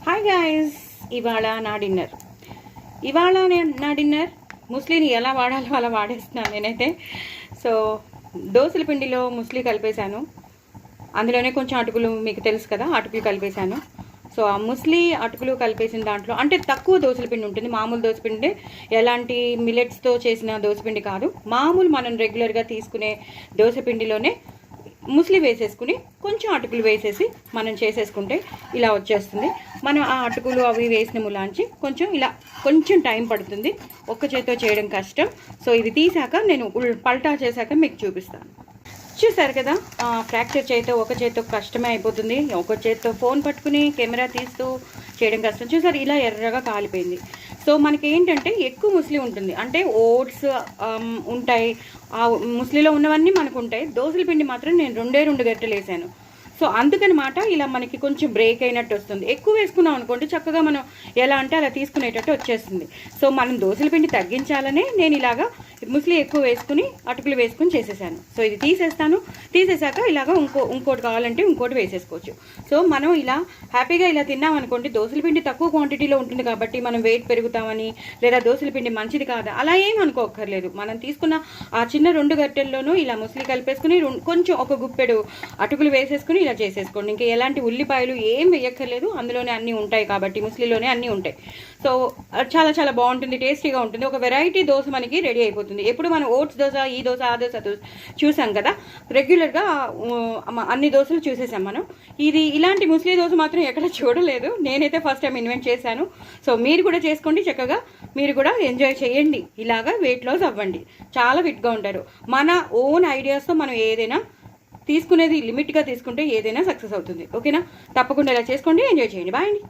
Hi guys, ఇవాళ నా dinner ముస్లిని ఎలా వాడాలో అలా వాడేస్తున్నాను నేనైతే. సో దోసల పిండిలో ముస్లి కలిపేశాను, అందులోనే కొంచెం అటుకులు, మీకు తెలుసు కదా, అటుకులు కలిపేశాను. సో ఆ ముస్లి అటుకులు కలిపేసిన దాంట్లో అంటే తక్కువ దోసల పిండి ఉంటుంది, మామూలు దోసపిండి, ఎలాంటి మిల్లెట్స్తో చేసిన దోసపిండి కాదు, మామూలు మనం రెగ్యులర్గా తీసుకునే దోసపిండిలోనే ముస్లి వేసేసుకుని కొంచెం అటుకులు వేసేసి మనం చేసేసుకుంటే ఇలా వచ్చేస్తుంది. మనం ఆ అటుకులు అవి వేసిన ములాంచి కొంచెం టైం పడుతుంది, ఒక్క చేత్తో చేయడం కష్టం. సో ఇది తీసాక నేను పల్టా చేశాక మీకు చూపిస్తాను. చూసారు కదా, ఫ్రాక్చర్ చేతితో ఒక చేత్తో కష్టమే అయిపోతుంది, ఒక చేత్తో ఫోన్ పట్టుకుని కెమెరా తీస్తూ చేయడం కష్టం. చూసారు, ఇలా ఎర్రగా కాలిపోయింది. సో మనకి ఏంటంటే ఎక్కువ ముస్లి ఉంటుంది, అంటే ఓట్స్ ఉంటాయి, ఆ ముస్లిలో ఉన్నవన్నీ మనకు ఉంటాయి. దోసల పిండి మాత్రం నేను 2 గంటలు వేసాను. సో అందుకనమాట ఇలా మనకి కొంచెం బ్రేక్ అయినట్టు వస్తుంది. ఎక్కువ వేసుకున్నాం అనుకోండి, చక్కగా మనం ఎలా అంటే అలా తీసుకునేటట్టు వచ్చేస్తుంది. సో మనం దోసల పిండి తగ్గించాలనే నేను ఇలాగా ముస్లి ఎక్కువ వేసుకుని అటుకులు వేసుకుని చేసేసాను. సో ఇది తీసేసాక ఇలాగ ఇంకోటి కావాలంటే ఇంకోటి వేసేసుకోవచ్చు. సో మనం ఇలా హ్యాపీగా ఇలా తిన్నాం అనుకోండి, దోసల పిండి తక్కువ క్వాంటిటీలో ఉంటుంది కాబట్టి మనం వెయిట్ పెరుగుతామని, లేదా దోసల పిండి మంచిది కాదా అలా ఏం అనుకోక్కర్లేదు. మనం తీసుకున్న ఆ చిన్న 2 గంటల్లోనూ ఇలా ముస్లి కలిపేసుకుని కొంచెం ఒక గుప్పెడు అటుకులు వేసేసుకుని ఇలా చేసేసుకోండి. ఇంకా ఎలాంటి ఉల్లిపాయలు ఏం వేయక్కర్లేదు, అందులోనే అన్నీ ఉంటాయి కాబట్టి, ముస్లిలోనే అన్నీ ఉంటాయి. సో చాలా చాలా బాగుంటుంది, టేస్టీగా ఉంటుంది. ఒక వెరైటీ దోశ మనకి రెడీ అయిపోతుంది. ఎప్పుడు మనం ఓట్స్ దోశ, ఈ దోశ, ఆ దోశ చూసాం కదా, రెగ్యులర్గా అన్ని దోశలు చూసేసాం మనం. ఇలాంటి ముస్లి దోశ మాత్రం ఎక్కడ చూడలేదు, నేనైతే ఫస్ట్ టైం ఇన్వెంట్ చేశాను. సో మీరు కూడా చేసుకోండి, చక్కగా మీరు కూడా ఎంజాయ్ చేయండి, ఇలాగా వెయిట్ లాస్ అవ్వండి, చాలా ఫిట్గా ఉంటారు. మన ఓన్ ఐడియాస్తో మనం ఏదైనా తీసుకునేది లిమిట్గా తీసుకుంటే ఏదైనా సక్సెస్ అవుతుంది. ఓకేనా, తప్పకుండా ఇలా చేసుకోండి, ఎంజాయ్ చేయండి. బాయ్ అండి.